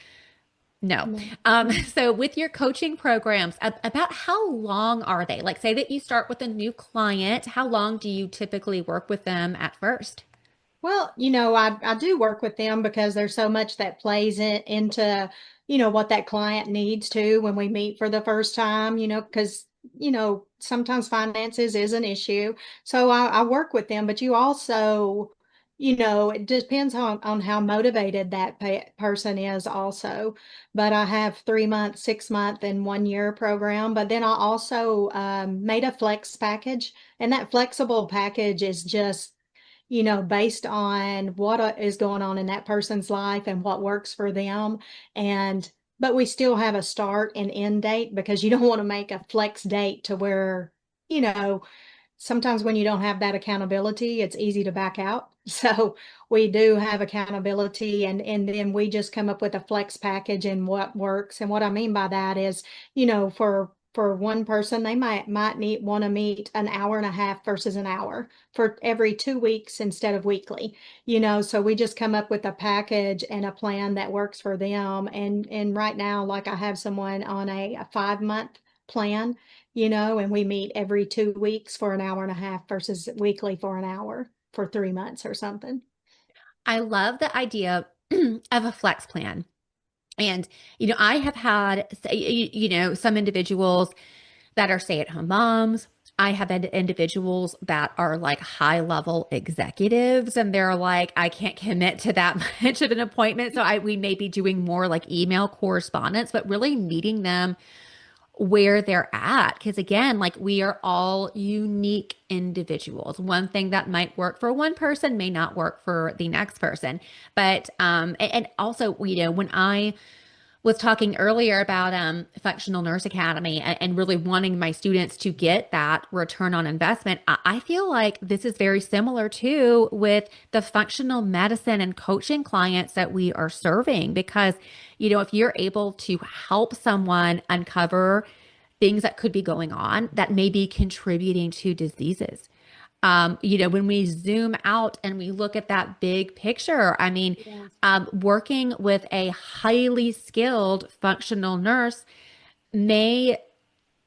No. No. So with your coaching programs, about how long are they? Like say that you start with a new client, how long do you typically work with them at first? Well, I do work with them because there's so much that plays into, what that client needs to when we meet for the first time, because, sometimes finances is an issue. So I work with them, but you also, it depends on how motivated that person is also. But I have 3 month, 6 month, and 1 year program. But then I also made a flex package, and that flexible package is just based on what is going on in that person's life and what works for them. And, but we still have a start and end date because you don't want to make a flex date to where, you know, sometimes when you don't have that accountability, it's easy to back out. So we do have accountability and then we just come up with a flex package and what works. And what I mean by that is, for one person, they might need want to meet an hour and a half versus an hour for every 2 weeks instead of weekly. So we just come up with a package and a plan that works for them. And right now, like I have someone on a 5 month plan, and we meet every 2 weeks for an hour and a half versus weekly for an hour for 3 months or something. I love the idea of a flex plan. And, I have had, some individuals that are stay-at-home moms. I have had individuals that are like high level executives and they're like, I can't commit to that much of an appointment. So we may be doing more like email correspondence, but really meeting them where they're at. Because again, like we are all unique individuals. One thing that might work for one person may not work for the next person. But and also, when I was talking earlier about Functional Nurse Academy and really wanting my students to get that return on investment, I feel like this is very similar too with the functional medicine and coaching clients that we are serving. Because, if you're able to help someone uncover things that could be going on that may be contributing to diseases. When we zoom out and we look at that big picture, I mean, Yes. working with a highly skilled functional nurse may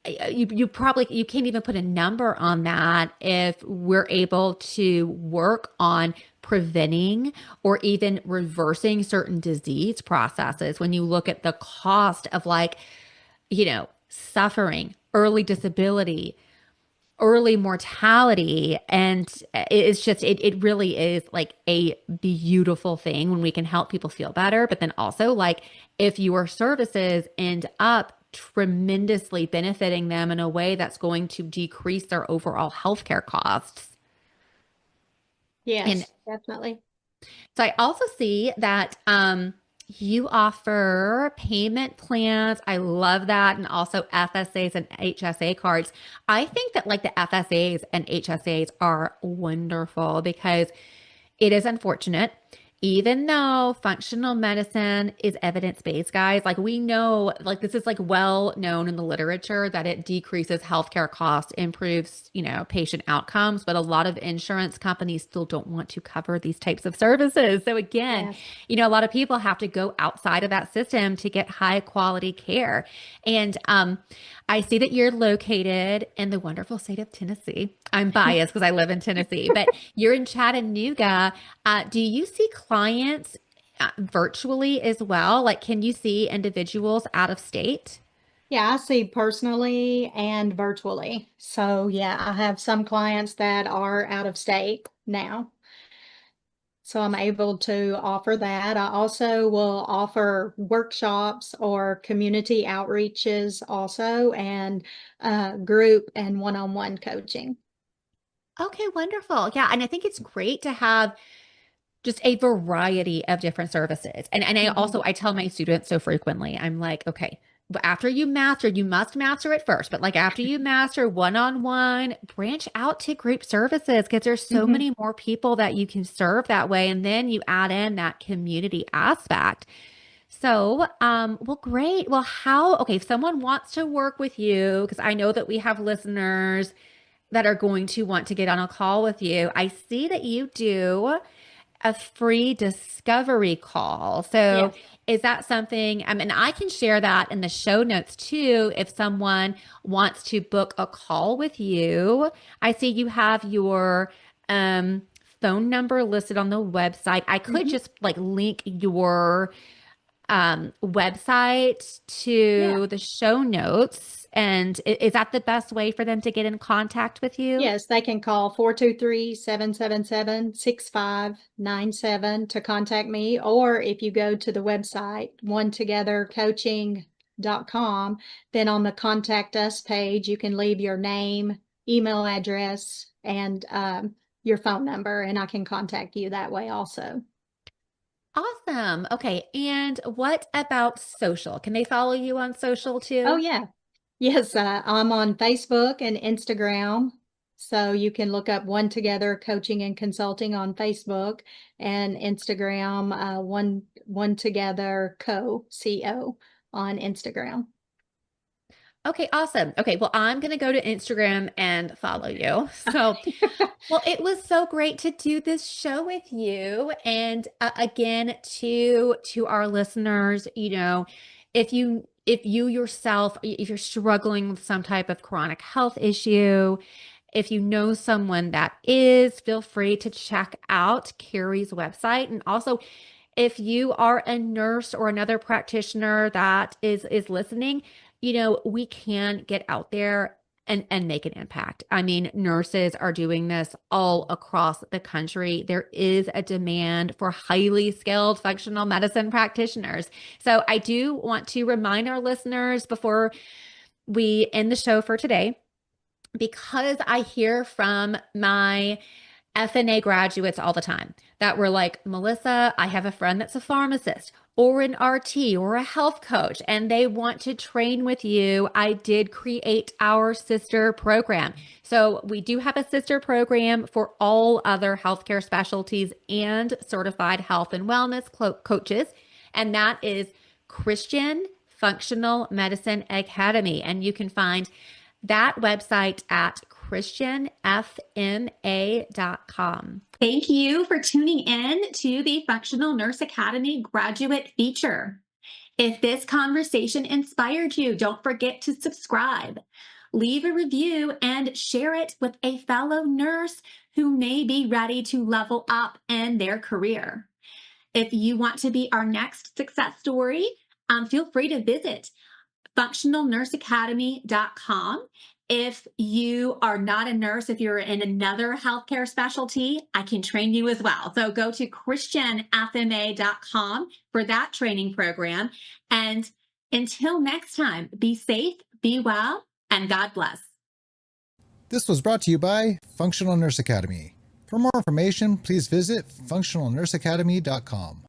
you can't even put a number on that if we're able to work on preventing or even reversing certain disease processes. When you look at the cost of suffering, early disability, early mortality. And it really is like a beautiful thing when we can help people feel better. But then also, like, if your services end up tremendously benefiting them in a way that's going to decrease their overall healthcare costs. And Yes, definitely. so I also see that you offer payment plans. I love that. And also FSAs and HSA cards. I think that like the FSAs and HSAs are wonderful because it is unfortunate. Even though functional medicine is evidence-based, guys, like we know, like this is like well known in the literature that it decreases healthcare costs, improves, patient outcomes, but a lot of insurance companies still don't want to cover these types of services. So again, Yes. a lot of people have to go outside of that system to get high quality care. And I see that you're located in the wonderful state of Tennessee. I'm biased because I live in Tennessee, but you're in Chattanooga. Do you see clients virtually as well? Like, can you see individuals out of state? Yeah, I see personally and virtually. So yeah, I have some clients that are out of state now. So I'm able to offer that. I also will offer workshops or community outreaches also and group and one-on-one coaching. Okay, wonderful. Yeah, and I think it's great to have just a variety of different services. And I tell my students so frequently, I'm like, okay, but after you master, you must master it first. But like after you master one-on-one, branch out to group services because there's so Mhm. many more people that you can serve that way. And then you add in that community aspect. So, well, great. Well, okay, if someone wants to work with you, because I know that we have listeners that are going to want to get on a call with you. I see that you do a free discovery call. So Yes. is that something, and I can share that in the show notes too, if someone wants to book a call with you. I see you have your um, phone number listed on the website. I could just like link your website Yeah. to the show notes. And is that the best way for them to get in contact with you? Yes, they can call 423-777-6597 to contact me. Or if you go to the website, onetogethercoaching.com, then on the contact us page, you can leave your name, email address, and your phone number, and I can contact you that way also. Awesome. Okay. And what about social? Can they follow you on social Oh, too? yeah. Yes, I'm on Facebook and Instagram. So you can look up One Together Coaching and Consulting on Facebook and Instagram, One Together Co on Instagram. Okay, awesome. Okay, well, I'm going to go to Instagram and follow you. So, well, it was so great to do this show with you. And again, to our listeners, if you yourself, if you're struggling with some type of chronic health issue, if you know someone that is, feel free to check out Kerri's website. And also, if you are a nurse or another practitioner that is listening, we can get out there and make an impact. I mean, nurses are doing this all across the country. There is a demand for highly skilled functional medicine practitioners. So I do want to remind our listeners before we end the show for today, because I hear from my FNA graduates all the time that were like, Melissa, I have a friend that's a pharmacist or an RT or a health coach, and they want to train with you. I did create our sister program. So we do have a sister program for all other healthcare specialties and certified health and wellness coaches. And that is Christian Functional Medicine Academy. And you can find that website at christianfna.com. Thank you for tuning in to the Functional Nurse Academy graduate feature. If this conversation inspired you, don't forget to subscribe, leave a review, and share it with a fellow nurse who may be ready to level up in their career. If you want to be our next success story, feel free to visit functionalnurseacademy.com. If you are not a nurse, if you're in another healthcare specialty, I can train you as well. So go to christianfma.com for that training program. And until next time, be safe, be well, and God bless. This was brought to you by Functional Nurse Academy. For more information, please visit functionalnurseacademy.com.